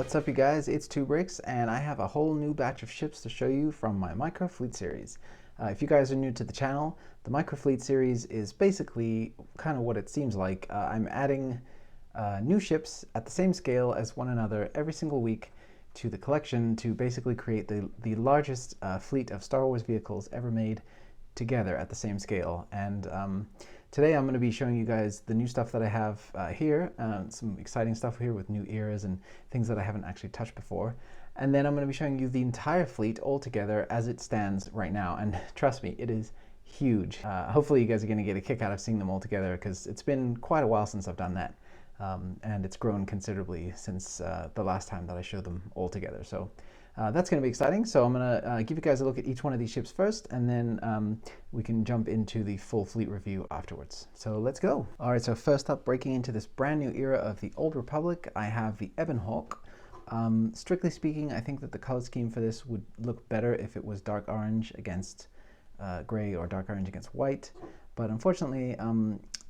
What's up, you guys? It's Two Bricks, and I have a whole new batch of ships to show you from my Microfleet series. If you guys are new to the channel, the Microfleet series is basically kind of what it seems like. I'm adding new ships at the same scale as one another every single week to the collection to basically create the largest fleet of Star Wars vehicles ever made together at the same scale. And today I'm going to be showing you guys the new stuff that I have here, some exciting stuff here with new eras and things that I haven't actually touched before. And then I'm going to be showing you the entire fleet all together as it stands right now. And trust me, it is huge. Hopefully you guys are going to get a kick out of seeing them all together, because it's been quite a while since I've done that. And it's grown considerably since the last time that I showed them all together. So that's going to be exciting. So I'm going to give you guys a look at each one of these ships first, and then we can jump into the full fleet review afterwards. So let's go. All right, so first up, breaking into this brand new era of the Old Republic, I have the ebenhawk. Strictly speaking, I think that the color scheme for this would look better if it was dark orange against gray or dark orange against white. But unfortunately,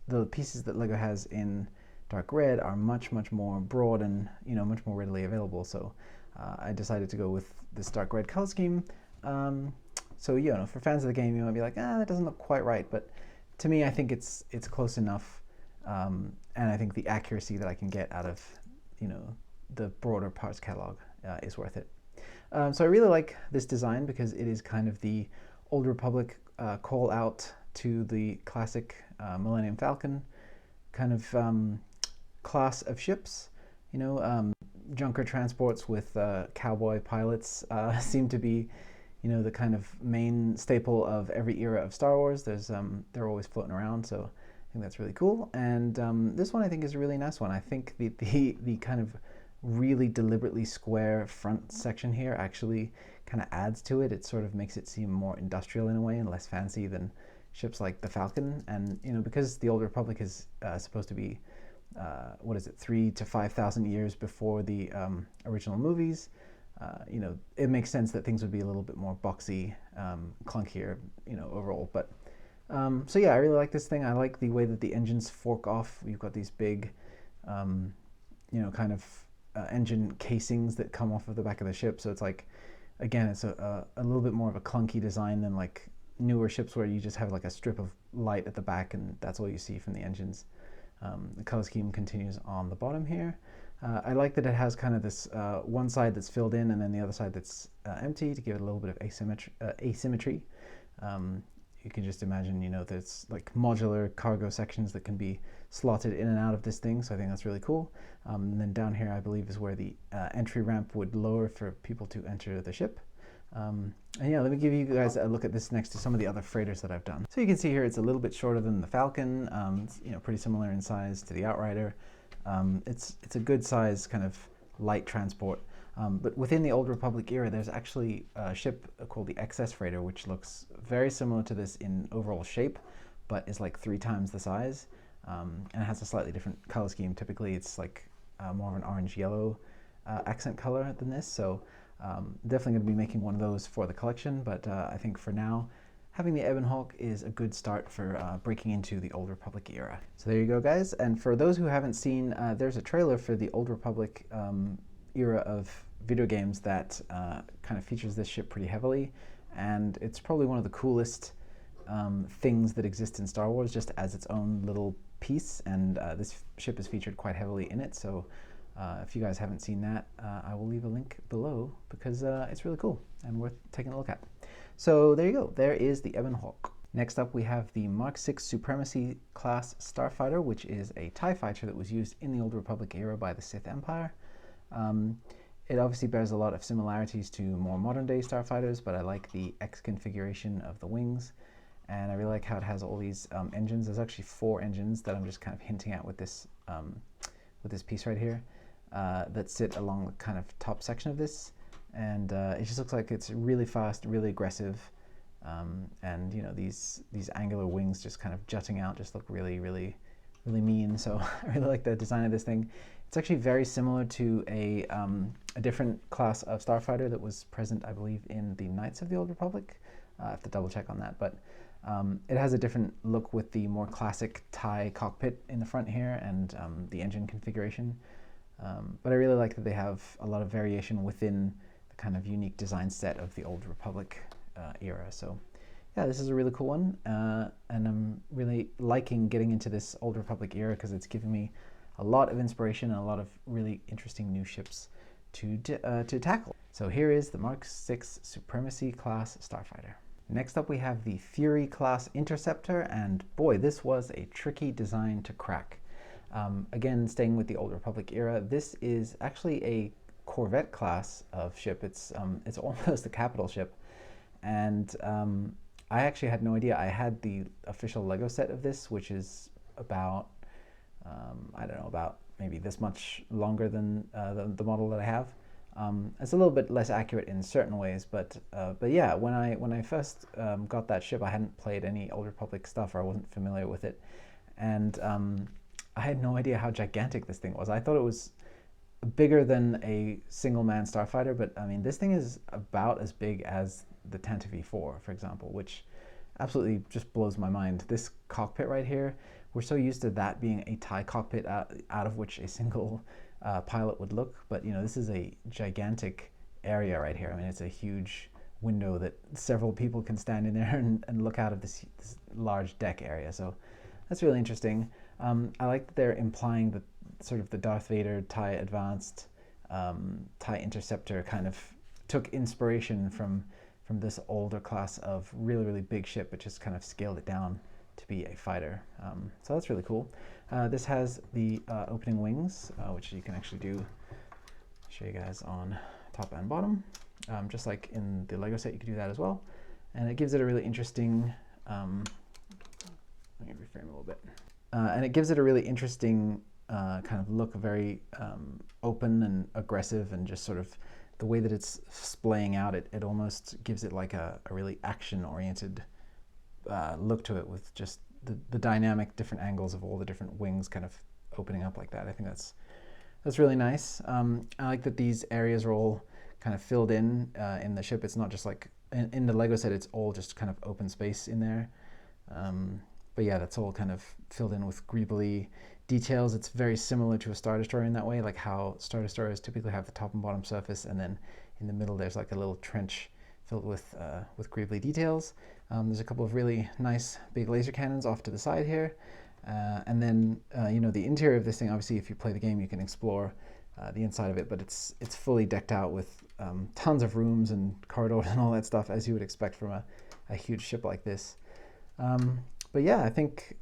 the pieces that LEGO has in dark red are much more broad and much more readily available. So I decided to go with this dark red color scheme. So for fans of the game, you might be like, that doesn't look quite right, but to me, I think it's close enough, and I think the accuracy that I can get out of the broader parts catalog is worth it. So I really like this design because it is kind of the Old Republic call out to the classic Millennium Falcon kind of class of ships. Junker transports with cowboy pilots seem to be, the kind of main staple of every era of Star Wars. They're always floating around, so I think that's really cool. And this one I think is a really nice one. I think the kind of really deliberately square front section here actually kind of adds to it. It sort of makes it seem more industrial in a way and less fancy than ships like the Falcon. And because the Old Republic is supposed to be 3,000 to 5,000 years before the original movies, it makes sense that things would be a little bit more boxy, clunkier, overall. But so yeah, I really like this thing. I like the way that the engines fork off. You've got these big, kind of engine casings that come off of the back of the ship. So it's like, again, it's a little bit more of a clunky design than like newer ships where you just have like a strip of light at the back and that's all you see from the engines. The color scheme continues on the bottom here. I like that it has kind of this one side that's filled in and then the other side that's empty to give it a little bit of asymmetry. You can just imagine, there's like modular cargo sections that can be slotted in and out of this thing, so I think that's really cool. And then down here, I believe, is where the entry ramp would lower for people to enter the ship. And yeah, let me give you guys a look at this next to some of the other freighters that I've done. So you can see here it's a little bit shorter than the Falcon. It's, pretty similar in size to the Outrider. It's a good size kind of light transport. But within the Old Republic era, there's actually a ship called the XS Freighter, which looks very similar to this in overall shape, but is like 3 times the size, and it has a slightly different color scheme. Typically, it's like more of an orange-yellow accent color than this. So definitely going to be making one of those for the collection, but I think for now, having the ebenhawk is a good start for breaking into the Old Republic era. So there you go, guys. And for those who haven't seen, there's a trailer for the Old Republic era of video games that kind of features this ship pretty heavily, and it's probably one of the coolest things that exist in Star Wars, just as its own little piece, and this ship is featured quite heavily in it. So if you guys haven't seen that, I will leave a link below because it's really cool and worth taking a look at. So there you go, there is the ebenhawk. Next up, we have the Mark VI Supremacy class starfighter, which is a TIE fighter that was used in the Old Republic era by the Sith Empire. It obviously bears a lot of similarities to more modern day starfighters, but I like the X configuration of the wings, and I really like how it has all these engines. There's actually 4 engines that I'm just kind of hinting at with this piece right here that sit along the kind of top section of this, and it just looks like it's really fast, really aggressive, and these angular wings just kind of jutting out just look really mean. So I really like the design of this thing. It's actually very similar to a different class of starfighter that was present, I believe, in the Knights of the Old Republic. I have to double check on that, but it has a different look with the more classic TIE cockpit in the front here and the engine configuration. But I really like that they have a lot of variation within the kind of unique design set of the Old Republic era. So yeah, this is a really cool one, and I'm really liking getting into this Old Republic era because it's given me a lot of inspiration and a lot of really interesting new ships to tackle. So here is the Mark VI Supremacy class starfighter. Next up we have the Fury class interceptor, and boy, this was a tricky design to crack. Again, staying with the Old Republic era, this is actually a Corvette class of ship. It's almost a capital ship, and I actually had no idea. I had the official Lego set of this, which is about I don't know, about maybe this much longer than the model that I have. It's a little bit less accurate in certain ways, but yeah, when I first got that ship, I hadn't played any Old Republic stuff, or I wasn't familiar with it, and I had no idea how gigantic this thing was. I thought it was bigger than a single-man starfighter, but I mean, this thing is about as big as the Tantive 4, for example, which absolutely just blows my mind. This cockpit right here, we're so used to that being a TIE cockpit out of which a single pilot would look, but you know, this is a gigantic area right here. I mean, it's a huge window that several people can stand in there and look out of this large deck area, so that's really interesting. I like that they're implying that sort of the Darth Vader TIE Advanced TIE Interceptor kind of took inspiration from this older class of really, really big ship, but just kind of scaled it down to be a fighter. So that's really cool. This has the opening wings, which you can actually show you guys on top and bottom. Just like in the Lego set, you can do that as well. And it gives it a really interesting, let me reframe a little bit. And it gives it a really interesting kind of look, very open and aggressive, and just sort of the way that it's splaying out, it almost gives it like a really action-oriented look to it, with just the dynamic different angles of all the different wings kind of opening up like that. I think that's really nice. I like that these areas are all kind of filled in the ship. It's not just like in the Lego set, it's all just kind of open space in there. But yeah, that's all kind of filled in with greebly details. It's very similar to a Star Destroyer in that way, like how Star Destroyers typically have the top and bottom surface, and then in the middle there's like a little trench filled with greebly details. There's a couple of really nice big laser cannons off to the side here. And then, you know, the interior of this thing, obviously if you play the game you can explore the inside of it, but it's fully decked out with tons of rooms and corridors and all that stuff, as you would expect from a huge ship like this. But yeah, I think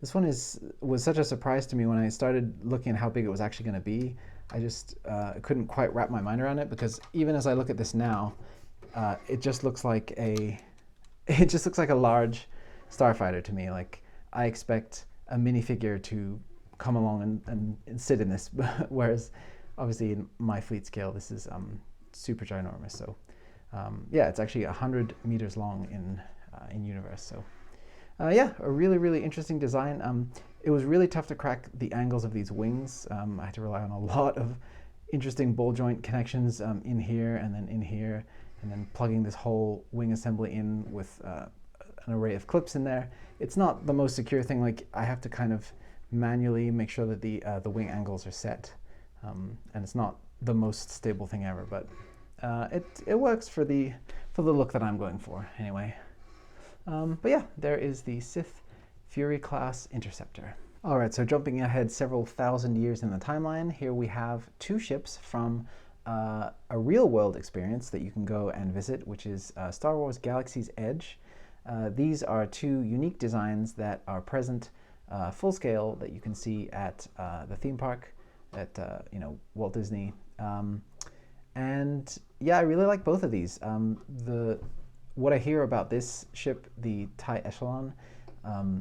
this one was such a surprise to me when I started looking at how big it was actually going to be. I just couldn't quite wrap my mind around it, because even as I look at this now, it just looks like a large starfighter to me. Like, I expect a minifigure to come along and sit in this, whereas obviously in my fleet scale this is super ginormous. So yeah, it's actually 100 meters long in universe. So yeah, a really, really interesting design. It was really tough to crack the angles of these wings. I had to rely on a lot of interesting ball joint connections in here and then in here, and then plugging this whole wing assembly in with an array of clips in there. It's not the most secure thing. Like, I have to kind of manually make sure that the wing angles are set, and it's not the most stable thing ever, but it works for the look that I'm going for anyway. But yeah, there is the Sith Fury class interceptor. All right, so jumping ahead several thousand years in the timeline, here we have two ships from a real world experience that you can go and visit, which is Star Wars Galaxy's Edge. These are two unique designs that are present full scale that you can see at the theme park at Walt Disney. And yeah, I really like both of these. What I hear about this ship, the TIE Echelon,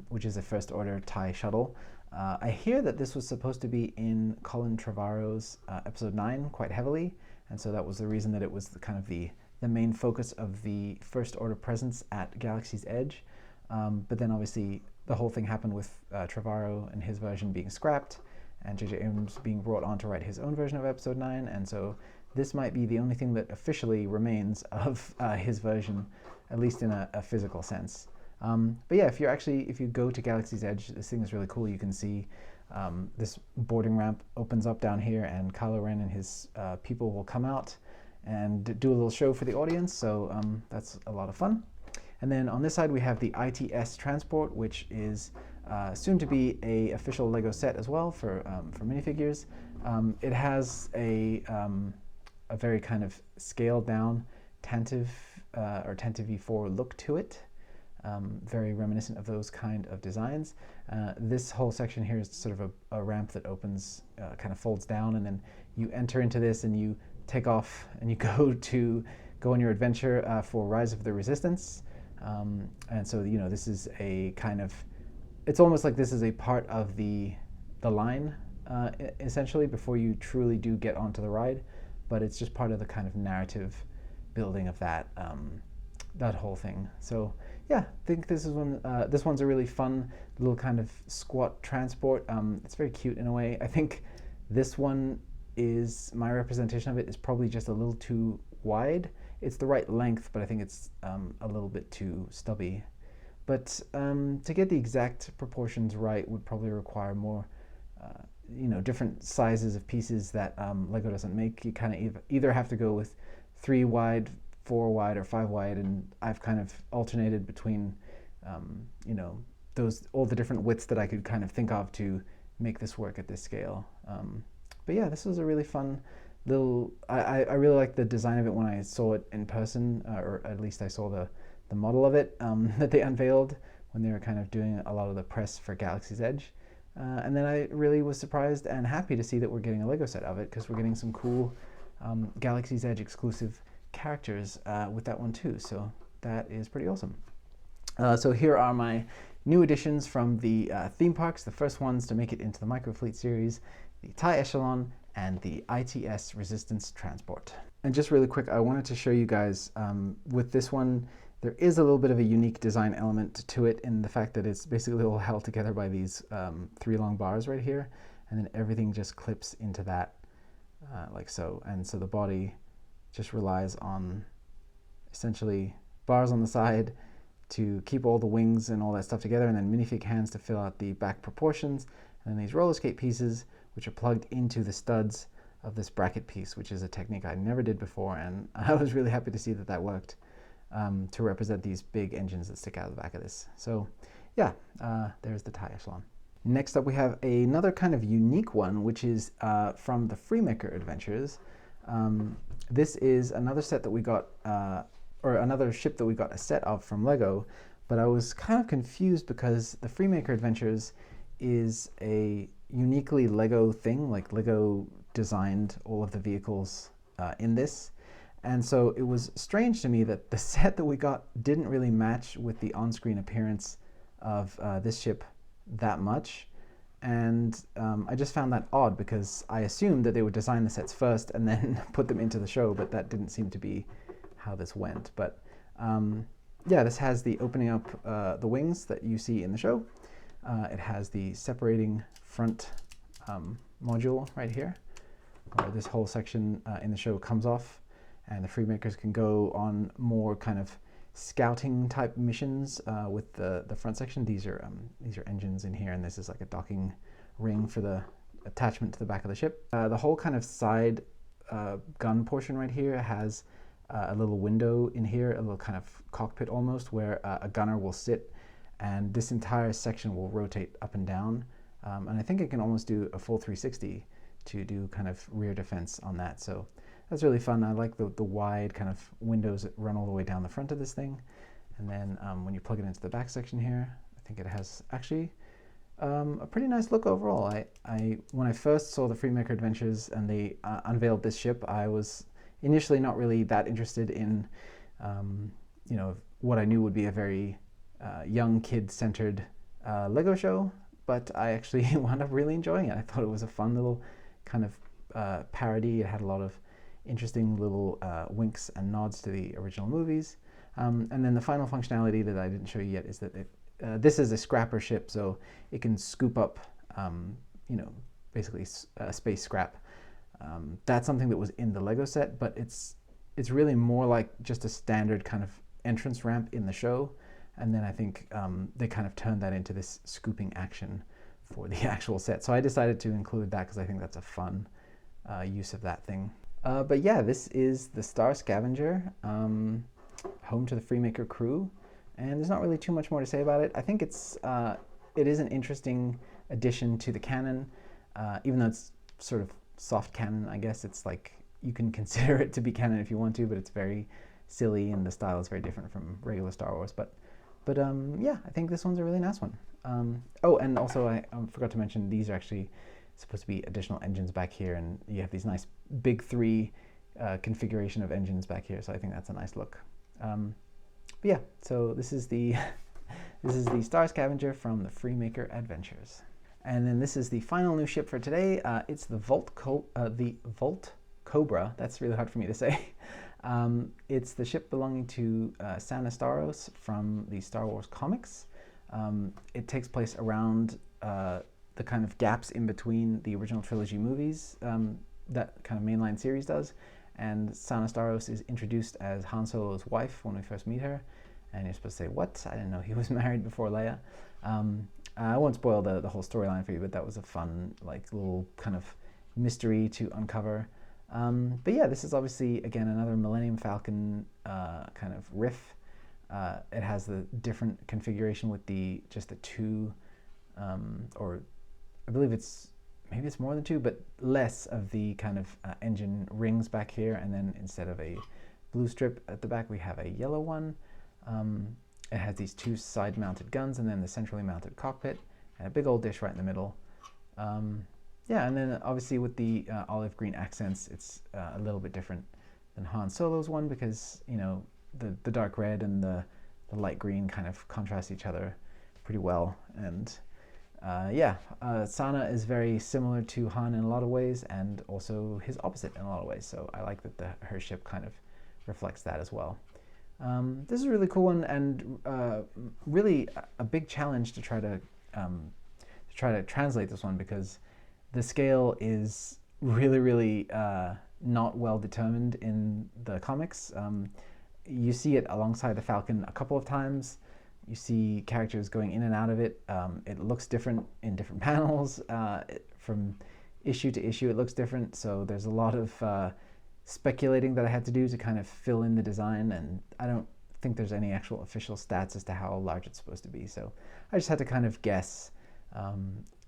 which is a First Order TIE shuttle, I hear that this was supposed to be in Colin Trevorrow's Episode 9 quite heavily, and so that was the reason that it was the main focus of the First Order presence at Galaxy's Edge. But then obviously the whole thing happened with Trevorrow and his version being scrapped, and J.J. Abrams being brought on to write his own version of Episode 9, and so this might be the only thing that officially remains of his version, at least in a physical sense. But yeah, if you go to Galaxy's Edge, this thing is really cool. You can see this boarding ramp opens up down here, and Kylo Ren and his people will come out and do a little show for the audience. So that's a lot of fun. And then on this side we have the ITS transport, which is soon to be a official Lego set as well for minifigures. It has a very kind of scaled down Tantive or Tantive V4 look to it. Very reminiscent of those kind of designs. This whole section here is sort of a ramp that opens, kind of folds down, and then you enter into this and you take off and you go on your adventure for Rise of the Resistance. And so, you know, this is a kind of, it's almost like this is a part of the line, essentially, before you truly do get onto the ride, but it's just part of the kind of narrative building of that whole thing. So yeah, I think this one's a really fun little kind of squat transport. It's very cute in a way. I think this one is, my representation of it is probably just a little too wide. It's the right length, but I think it's a little bit too stubby. But to get the exact proportions right would probably require more, you know, different sizes of pieces that Lego doesn't make. You kind of either have to go with 3 wide, 4 wide, or 5 wide, and I've kind of alternated between, you know, all the different widths that I could kind of think of to make this work at this scale. But yeah, this was a really fun little, I really liked the design of it when I saw it in person, or at least I saw the model of it that they unveiled when they were kind of doing a lot of the press for Galaxy's Edge. And then I really was surprised and happy to see that we're getting a Lego set of it, because we're getting some cool Galaxy's Edge exclusive characters with that one too. So that is pretty awesome. So here are my new additions from the theme parks. The first ones to make it into the Microfleet series: the TIE Echelon and the ITS Resistance Transport. And just really quick, I wanted to show you guys with this one, there is a little bit of a unique design element to it in the fact that it's basically all held together by these 3 long bars right here, and then everything just clips into that like so. And so the body just relies on essentially bars on the side to keep all the wings and all that stuff together, and then minifig hands to fill out the back proportions, and then these roller skate pieces which are plugged into the studs of this bracket piece, which is a technique I never did before, and I was really happy to see that that worked to represent these big engines that stick out of the back of this. So yeah, there's the TIE Echelon. Next up we have another kind of unique one, which is from the Freemaker Adventures. This is another set that we got, or another ship that we got a set of from Lego, but I was kind of confused because the Freemaker Adventures is a uniquely Lego thing. Like, Lego designed all of the vehicles in this, and so it was strange to me that the set that we got didn't really match with the on-screen appearance of this ship that much. And I just found that odd, because I assumed that they would design the sets first and then put them into the show, but that didn't seem to be how this went. But yeah, this has the opening up the wings that you see in the show. It has the separating front module right here, where this whole section in the show comes off, and the Freemakers can go on more kind of scouting type missions with the front section. These are engines in here, and this is like a docking ring for the attachment to the back of the ship. The whole kind of side gun portion right here has a little window in here, a little kind of cockpit almost, where a gunner will sit, and this entire section will rotate up and down. And I think it can almost do a full 360 to do kind of rear defense on that. So that's really fun. I like the wide kind of windows that run all the way down the front of this thing. And then when you plug it into the back section here, I think it has actually a pretty nice look overall. When I first saw the Freemaker Adventures and they unveiled this ship, I was initially not really that interested in, you know, what I knew would be a very young kid-centered Lego show, but I actually wound up really enjoying it. I thought it was a fun little kind of parody. It had a lot of interesting little winks and nods to the original movies. And then the final functionality that I didn't show you yet is that this is a scrapper ship, so it can scoop up, you know, basically space scrap. That's something that was in the Lego set, but it's really more like just a standard kind of entrance ramp in the show. and then I think they kind of turned that into this scooping action for the actual set. So I decided to include that because I think that's a fun use of that thing. But yeah, this is the Star Scavenger, home to the Freemaker crew, and there's not really too much more to say about it. I think it is an interesting addition to the canon, even though it's sort of soft canon, I guess. It's like, you can consider it to be canon if you want to, but it's very silly and the style is very different from regular Star Wars. But yeah, I think this one's a really nice one. Oh, and also I forgot to mention, these are actually supposed to be additional engines back here, and you have these nice big 3 configuration of engines back here, so I think that's a nice look. But yeah, so this is the this is the Star Scavenger from the Freemaker Adventures. And then this is the final new ship for today. It's the Vault Cobra. That's really hard for me to say. It's the ship belonging to Sana Starros from the Star Wars comics. It takes place around the kind of gaps in between the original trilogy movies that kind of mainline series does. And Sana Starros is introduced as Han Solo's wife when we first meet her. And you're supposed to say, what? I didn't know he was married before Leia. I won't spoil the whole storyline for you, but that was a fun, like, little kind of mystery to uncover. But yeah, this is obviously, again, another Millennium Falcon kind of riff. It has the different configuration with just the 2, or I believe maybe it's more than 2, but less of the kind of engine rings back here, and then instead of a blue strip at the back, we have a yellow one. It has these 2 side-mounted guns, and then the centrally mounted cockpit, and a big old dish right in the middle. Yeah, and then obviously with the olive green accents, it's a little bit different than Han Solo's one, because, you know, the dark red and the light green kind of contrast each other pretty well. And yeah, Sana is very similar to Han in a lot of ways, and also his opposite in a lot of ways. So I like that her ship kind of reflects that as well. This is a really cool one, and really a big challenge to try to translate this one, because the scale is really not well determined in the comics. You see it alongside the Falcon a couple of times. You see characters going in and out of it. It looks different in different panels. From issue to issue, it looks different. So there's a lot of speculating that I had to do to kind of fill in the design, and I don't think there's any actual official stats as to how large it's supposed to be. So I just had to kind of guess.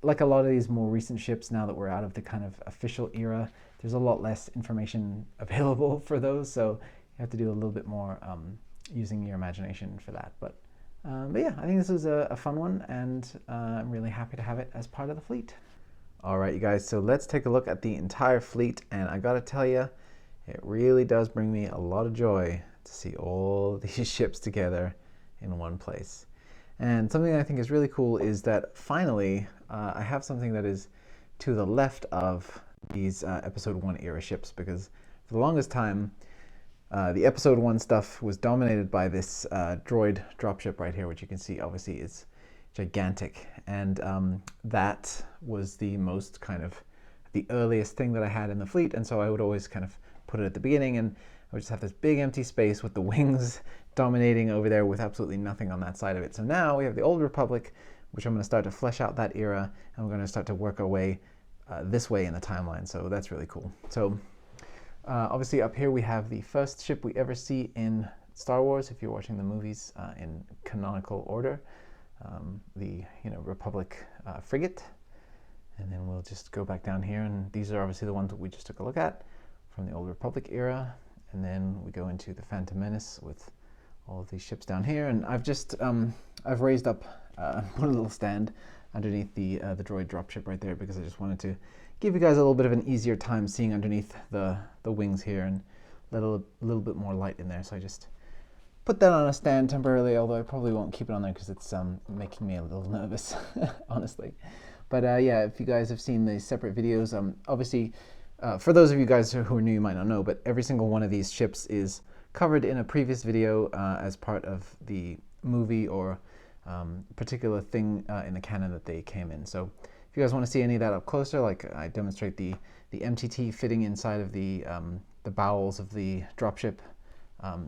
Like a lot of these more recent ships, now that we're out of the kind of official era, there's a lot less information available for those, so you have to do a little bit more using your imagination for that. But yeah, I think this is a fun one, and I'm really happy to have it as part of the fleet. All right, you guys, so let's take a look at the entire fleet, and I gotta tell you, it really does bring me a lot of joy to see all these ships together in one place. And something I think is really cool is that finally I have something that is to the left of these Episode 1 era ships, because for the longest time the Episode 1 stuff was dominated by this droid dropship right here, which you can see obviously is gigantic, and that was the most kind of the earliest thing that I had in the fleet, and so I would always kind of put it at the beginning, and I would just have this big empty space with the wings dominating over there with absolutely nothing on that side of it. So now we have the Old Republic, which I'm going to start to flesh out that era, and we're going to start to work our way this way in the timeline. So that's really cool. So obviously up here we have the first ship we ever see in Star Wars, if you're watching the movies in canonical order, the Republic frigate. And then we'll just go back down here, and these are obviously the ones that we just took a look at from the Old Republic era. And then we go into the Phantom Menace with all of these ships down here, and I've just I've raised up put a little stand underneath the droid dropship right there, because I just wanted to give you guys a little bit of an easier time seeing underneath the wings here, and let a little bit more light in there. So I just put that on a stand temporarily, although I probably won't keep it on there because it's making me a little nervous, honestly. But yeah, if you guys have seen the separate videos, obviously, for those of you guys who are new, you might not know, but every single one of these ships is covered in a previous video as part of the movie or particular thing in the canon that they came in. So if you guys want to see any of that up closer, like I demonstrate the MTT fitting inside of the bowels of the dropship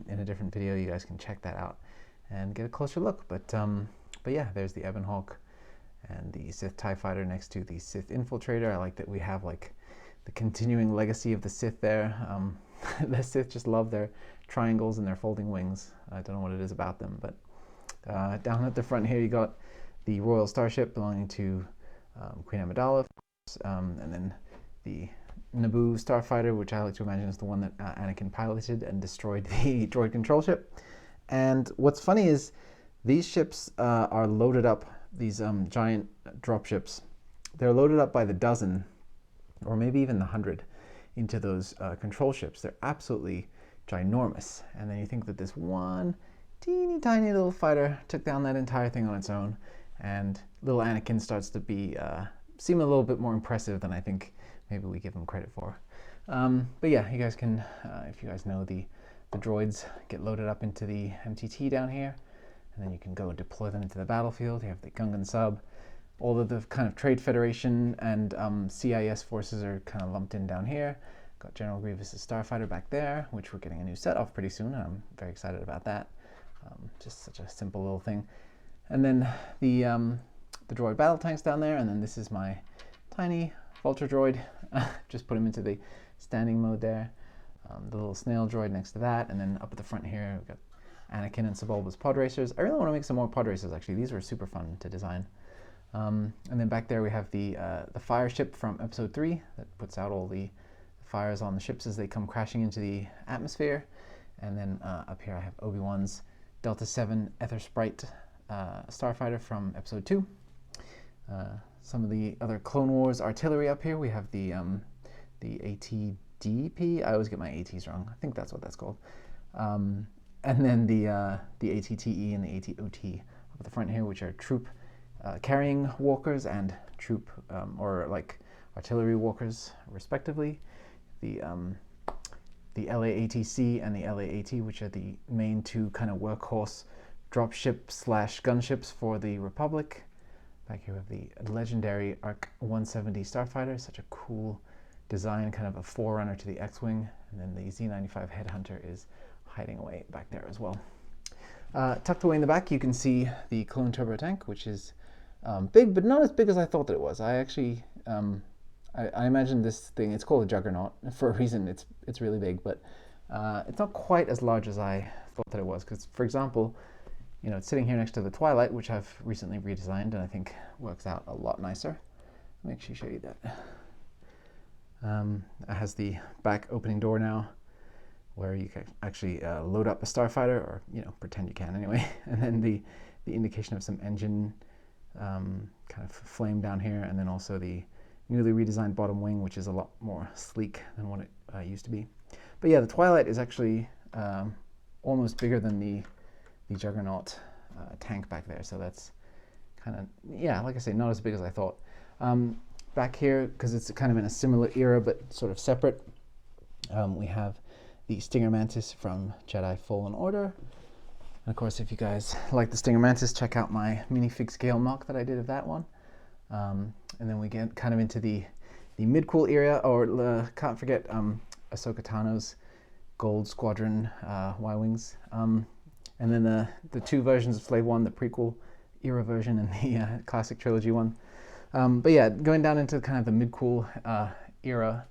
in a different video, you guys can check that out. and get a closer look. But yeah, there's the ebenhawk and the Sith TIE fighter next to the Sith infiltrator. I like that we have like the continuing legacy of the Sith there. The Sith just love their triangles and their folding wings. I don't know what it is about them, but down at the front here you got the Royal Starship belonging to Queen Amidala, and then the Naboo starfighter, which I like to imagine is the one that Anakin piloted and destroyed the droid control ship. And what's funny is these ships are loaded up, these giant drop ships, they're loaded up by the dozen, or maybe even the 100, into those control ships. They're absolutely ginormous. And then you think that this one teeny tiny little fighter took down that entire thing on its own, and little Anakin starts to be seem a little bit more impressive than I think maybe we give him credit for. But yeah, you guys can, if you guys know, the droids get loaded up into the MTT down here, and then you can go deploy them into the battlefield. You have the Gungan sub. All of the kind of Trade Federation and CIS forces are kind of lumped in down here. Got General Grievous' starfighter back there, which we're getting a new set of pretty soon, and I'm very excited about that. Just such a simple little thing. And then the droid battle tanks down there, and then this is my tiny Vulture droid. Just put him into the standing mode there. The little snail droid next to that, and then up at the front here we've got Anakin and Sebulba's pod racers. I really want to make some more pod racers actually. These were super fun to design. And then back there we have the fire ship from episode 3 that puts out all the fires on the ships as they come crashing into the atmosphere. And then up here I have Obi-Wan's Delta 7 Ether Sprite starfighter from episode 2. Some of the other Clone Wars artillery up here. We have the ATDP. I always get my ATs wrong. I think that's what that's called. And then the ATTE and the ATOT up at the front here, which are troop carrying walkers and troop or like artillery walkers respectively. The LAATC and the LAAT, which are the main two kind of workhorse dropship / gunships for the Republic. Back here we have the legendary ARC 170 starfighter, such a cool design, kind of a forerunner to the X-Wing. And then the Z95 Headhunter is hiding away back there as well. Tucked away in the back you can see the clone turbo tank, which is big, but not as big as I thought that it was. I actually, I imagined this thing, it's called a Juggernaut for a reason. It's really big, but it's not quite as large as I thought that it was. Because, for example, you know, it's sitting here next to the Twilight, which I've recently redesigned and I think works out a lot nicer. Let me actually show you that. It has the back opening door now, where you can actually load up a starfighter, or you know, pretend you can anyway. And then the indication of some engine kind of flame down here, and then also the newly redesigned bottom wing, which is a lot more sleek than what it used to be. But yeah, the Twilight is actually almost bigger than the Juggernaut tank back there, so that's kind of, yeah, like I say, not as big as I thought. Back here, because it's kind of in a similar era but sort of separate, we have the Stinger Mantis from Jedi Fallen Order. And of course, if you guys like the Stinger Mantis, check out my minifig scale mock that I did of that one. And then we get kind of into the mid-cool era, or can't forget Ahsoka Tano's Gold Squadron Y-Wings. And then the two versions of Slave One, the prequel era version and the classic trilogy one. But yeah, going down into kind of the mid-cool era,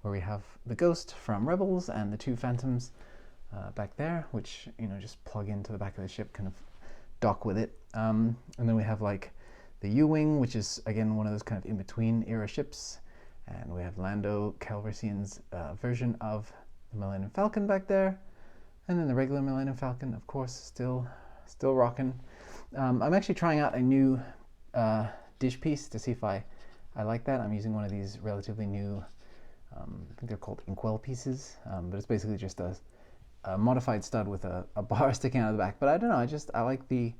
where we have the Ghost from Rebels and the two Phantoms back there, which, you know, just plug into the back of the ship, kind of dock with it. And then we have like the U-Wing, which is again one of those kind of in-between era ships. And we have Lando Calrissian's version of the Millennium Falcon back there. And then the regular Millennium Falcon, of course, still rocking. I'm actually trying out a new dish piece to see if I like that. I'm using one of these relatively new, I think they're called inkwell pieces, but it's basically just a modified stud with a bar sticking out of the back. But I don't know, I like the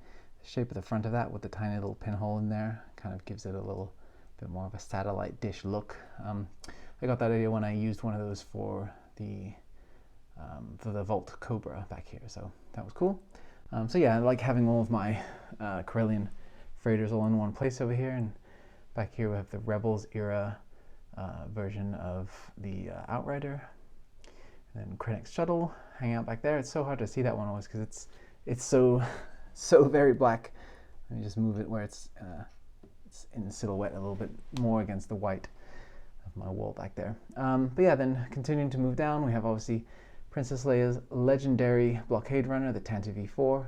shape of the front of that with the tiny little pinhole in there. Kind of gives it a little bit more of a satellite dish look. I got that idea when I used one of those for the Vault Cobra back here, so that was cool. So yeah, I like having all of my Corellian freighters all in one place over here. And back here we have the Rebels era version of the Outrider, and then Krennic's shuttle hanging out back there. It's so hard to see that one always because it's so so very black. Let me just move it where it's in silhouette a little bit more against the white of my wall back there. But yeah, then continuing to move down, we have obviously Princess Leia's legendary blockade runner, the Tantive V4.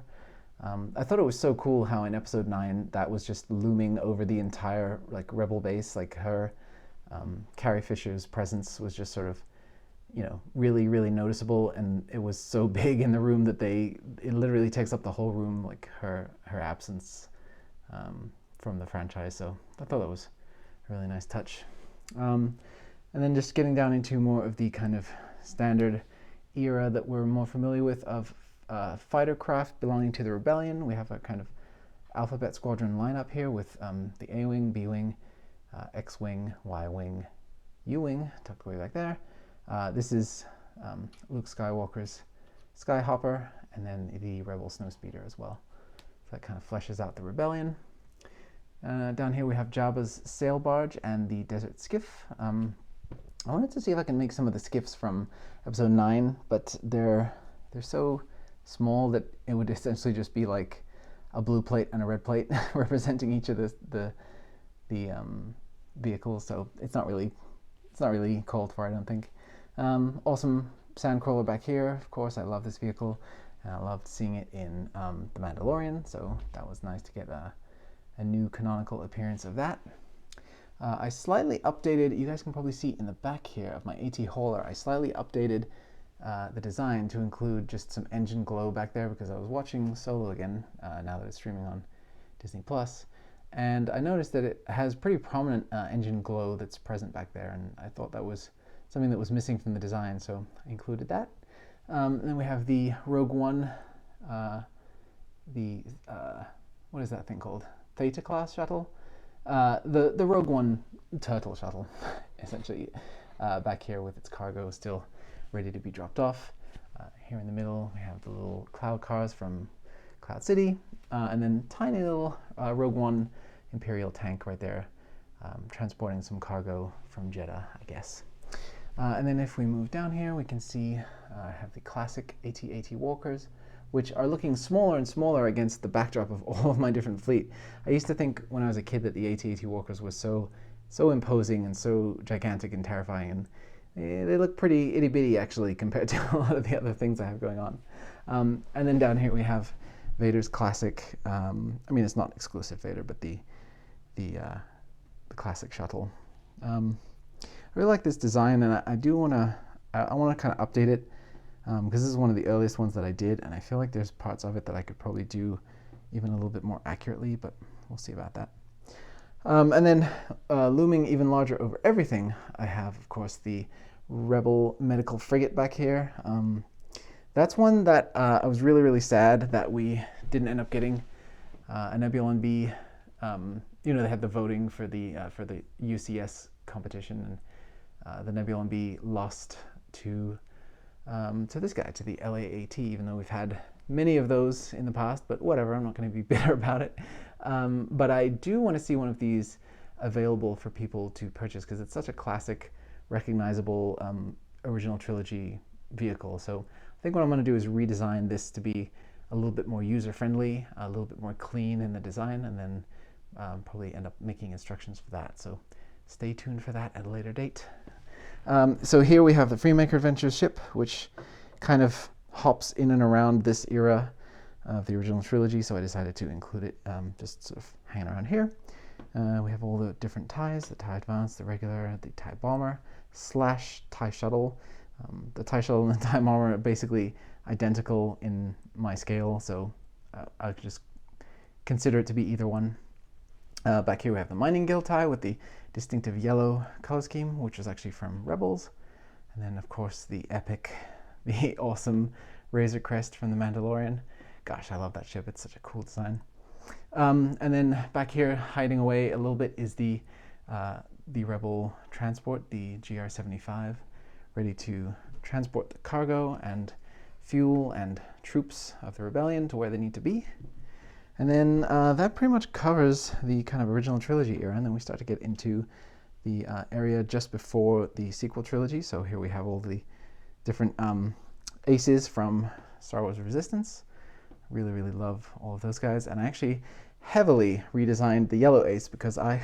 I thought it was so cool how in episode 9 that was just looming over the entire like rebel base. Like her, Carrie Fisher's presence was just sort of, you know, really, really noticeable, and it was so big in the room that it literally takes up the whole room, like her absence from the franchise. So I thought that was a really nice touch. And then just getting down into more of the kind of standard era that we're more familiar with of fighter craft belonging to the Rebellion. We have a kind of alphabet squadron lineup here with the A-Wing, B-Wing, X-Wing, Y-Wing, U-Wing, tucked away back there. This is Luke Skywalker's Skyhopper, and then the Rebel Snowspeeder as well. So that kind of fleshes out the Rebellion. Down here we have Jabba's sail barge and the desert skiff. I wanted to see if I can make some of the skiffs from episode 9, but they're so small that it would essentially just be like a blue plate and a red plate representing each of the vehicles. So it's not really called for, I don't think. Awesome sandcrawler back here. Of course, I love this vehicle, and I loved seeing it in The Mandalorian. So that was nice to get a new canonical appearance of that. I slightly updated, you guys can probably see in the back here of my AT hauler, I slightly updated the design to include just some engine glow back there because I was watching Solo again now that it's streaming on Disney+. And I noticed that it has pretty prominent engine glow that's present back there, and I thought that was something that was missing from the design, so I included that. And then we have the Rogue One, what is that thing called? Theta class shuttle? The Rogue One turtle shuttle, essentially, back here with its cargo still ready to be dropped off. Here in the middle, we have the little cloud cars from Cloud City, and then tiny little Rogue One Imperial tank right there, transporting some cargo from Jeddah, I guess. And then if we move down here, we can see I have the classic AT-AT Walkers, which are looking smaller and smaller against the backdrop of all of my different fleet. I used to think when I was a kid that the AT-AT Walkers was so imposing and so gigantic and terrifying, and they look pretty itty-bitty actually compared to a lot of the other things I have going on. And then down here we have Vader's classic, I mean it's not exclusive Vader, but the classic shuttle. I really like this design, and I do want to kind of update it because this is one of the earliest ones that I did, and I feel like there's parts of it that I could probably do even a little bit more accurately, but we'll see about that. And then looming even larger over everything, I have, of course, the Rebel medical frigate back here. That's one that I was really, really sad that we didn't end up getting a Nebulon B. You know, they had the voting for the UCS competition, and the Nebulon B lost to this guy, to the LAAT, even though we've had many of those in the past, but whatever, I'm not going to be bitter about it. But I do want to see one of these available for people to purchase because it's such a classic, recognizable original trilogy vehicle. So I think what I'm going to do is redesign this to be a little bit more user-friendly, a little bit more clean in the design, and then probably end up making instructions for that. So stay tuned for that at a later date. So here we have the Freemaker Adventures ship, which kind of hops in and around this era of the original trilogy, so I decided to include it just sort of hanging around here. We have all the different TIEs, the TIE Advance, the regular, the TIE Bomber, / TIE Shuttle. The TIE Shuttle and the TIE Bomber are basically identical in my scale, so I could just consider it to be either one. Back here we have the Mining Guild TIE with the distinctive yellow color scheme, which was actually from Rebels. And then, of course, the epic, the awesome Razor Crest from The Mandalorian. Gosh, I love that ship. It's such a cool design. And then back here, hiding away a little bit, is the Rebel transport, the GR-75, ready to transport the cargo and fuel and troops of the Rebellion to where they need to be. And then that pretty much covers the kind of original trilogy era, and then we start to get into the area just before the sequel trilogy. So here we have all the different aces from Star Wars Resistance. Really, really love all of those guys. And I actually heavily redesigned the yellow ace because I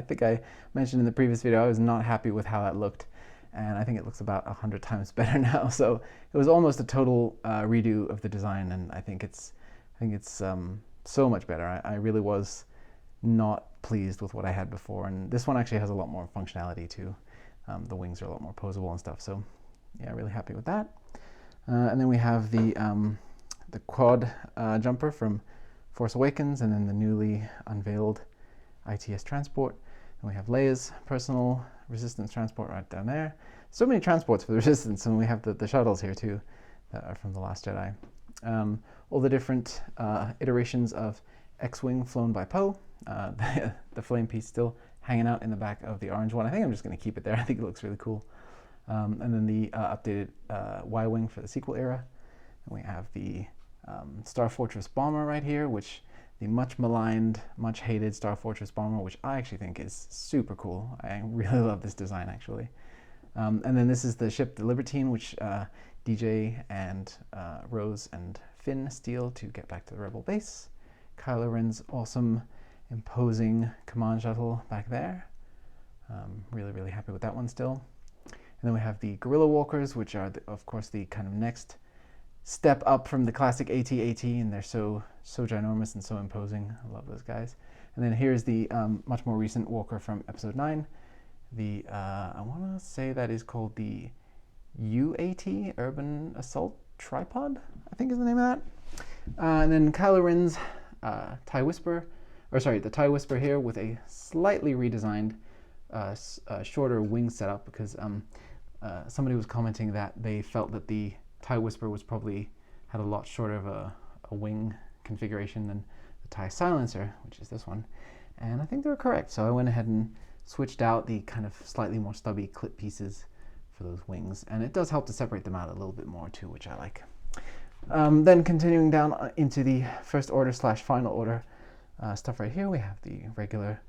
think I mentioned in the previous video, I was not happy with how that looked. And I think it looks about 100 times better now. So it was almost a total redo of the design, and I think it's so much better. I really was not pleased with what I had before, and this one actually has a lot more functionality too. The wings are a lot more posable and stuff. So yeah, really happy with that. And then we have the quad jumper from Force Awakens, and then the newly unveiled ITS transport. And we have Leia's personal resistance transport right down there. So many transports for the resistance, and we have the shuttles here too that are from The Last Jedi. All the different iterations of X-Wing flown by Poe. The flame piece still hanging out in the back of the orange one. I think I'm just going to keep it there. I think it looks really cool. And then the updated Y-Wing for the sequel era. And we have the Star Fortress bomber right here, which the much maligned, much hated Star Fortress bomber, which I actually think is super cool. I really love this design, actually. And then this is the ship, the Libertine, which DJ and Rose and Finn steal to get back to the Rebel base. Kylo Ren's awesome, imposing command shuttle back there. Really, really happy with that one still. And then we have the Guerrilla Walkers, which are, of course, the kind of next step up from the classic AT-AT, and they're so ginormous and so imposing. I love those guys. And then here's the much more recent Walker from Episode 9. The I want to say that is called the UAT, Urban Assault Tripod, I think is the name of that. And then Kylo Ren's TIE Whisper, the TIE Whisper here with a slightly redesigned shorter wing setup, because somebody was commenting that they felt that the TIE Whisper was probably had a lot shorter of a wing configuration than the TIE Silencer, which is this one. And I think they were correct. So I went ahead and switched out the kind of slightly more stubby clip pieces for those wings. And it does help to separate them out a little bit more too, which I like. Then continuing down into the First Order / Final Order stuff right here, we have the regular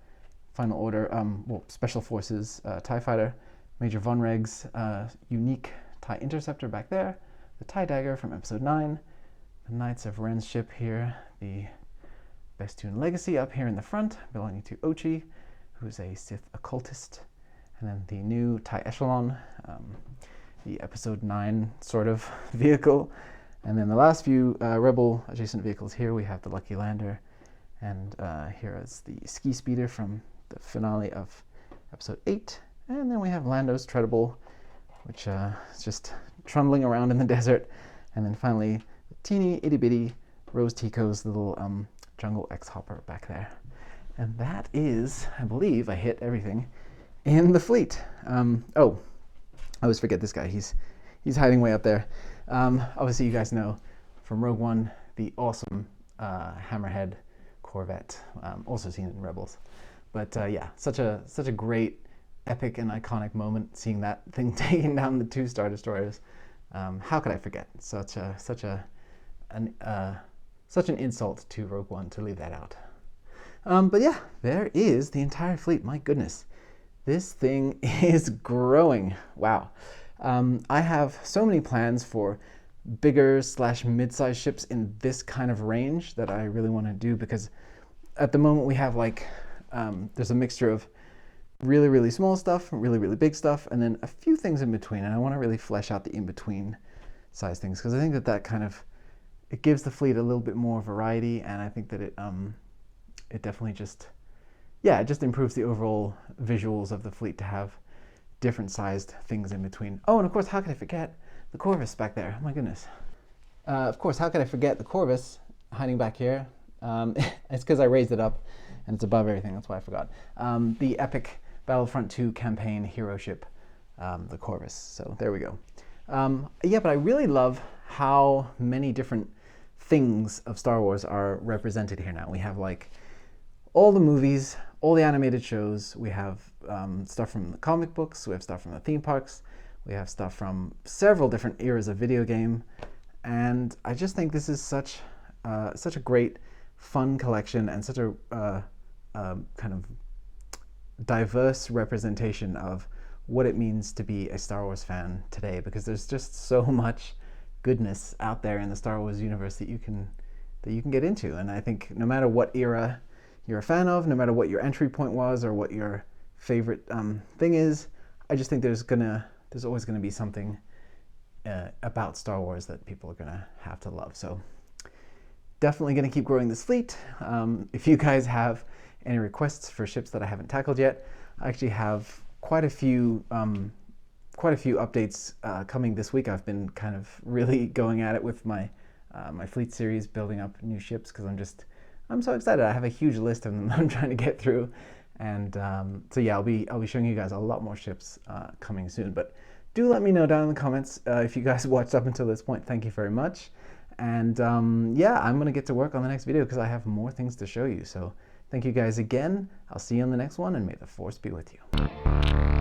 Final Order, Special Forces TIE Fighter, Major Von Reg's unique TIE Interceptor back there, the TIE Dagger from Episode 9, the Knights of Ren's ship here, the Bestoon Legacy up here in the front, belonging to Ochi, who's a Sith occultist, and then the new TIE Echelon, the Episode 9 sort of vehicle, and then the last few Rebel adjacent vehicles here, we have the Lucky Lander, and here is the Ski Speeder from the finale of Episode 8, and then we have Lando's Treadable, which is just trundling around in the desert. And then finally, the teeny itty bitty Rose Tico's little Jungle X-Hopper back there. And that is, I believe, I hit everything in the fleet. Oh, I always forget this guy. He's hiding way up there. Obviously, you guys know from Rogue One, the awesome Hammerhead Corvette, also seen in Rebels. But yeah, such a great, epic and iconic moment, seeing that thing taking down the 2 Star Destroyers. How could I forget? Such an insult to Rogue One to leave that out. But yeah, there is the entire fleet. My goodness, this thing is growing. Wow. I have so many plans for bigger / mid-sized ships in this kind of range that I really want to do, because at the moment we have there's a mixture of really, really small stuff, really, really big stuff, and then a few things in between. And I want to really flesh out the in-between size things, because I think that kind of, it gives the fleet a little bit more variety, and I think that it definitely just improves the overall visuals of the fleet to have different sized things in between. Oh, and of course, how could I forget the Corvus back there? Oh my goodness. Of course, how could I forget the Corvus hiding back here? It's because I raised it up and it's above everything. That's why I forgot. The epic Battlefront 2 campaign hero ship, the Corvus. So there we go. Yeah, but I really love how many different things of Star Wars are represented here now. We have all the movies, all the animated shows. We have stuff from the comic books. We have stuff from the theme parks. We have stuff from several different eras of video game. And I just think this is such a great, fun collection, and such a kind of diverse representation of what it means to be a Star Wars fan today, because there's just so much goodness out there in the Star Wars universe that you can that you can get into. And I think no matter what era you're a fan of, no matter what your entry point was or what your favorite thing is, I just think there's always gonna be something about Star Wars that people are gonna have to love. So definitely gonna keep growing this fleet. If you guys have any requests for ships that I haven't tackled yet, I actually have quite a few updates coming this week. I've been kind of really going at it with my my fleet series, building up new ships, because I'm so excited. I have a huge list of them that I'm trying to get through, and so yeah, I'll be showing you guys a lot more ships coming soon. But do let me know down in the comments if you guys watched up until this point. Thank you very much. And yeah, I'm gonna get to work on the next video because I have more things to show you. So thank you guys again. I'll see you on the next one, and may the Force be with you.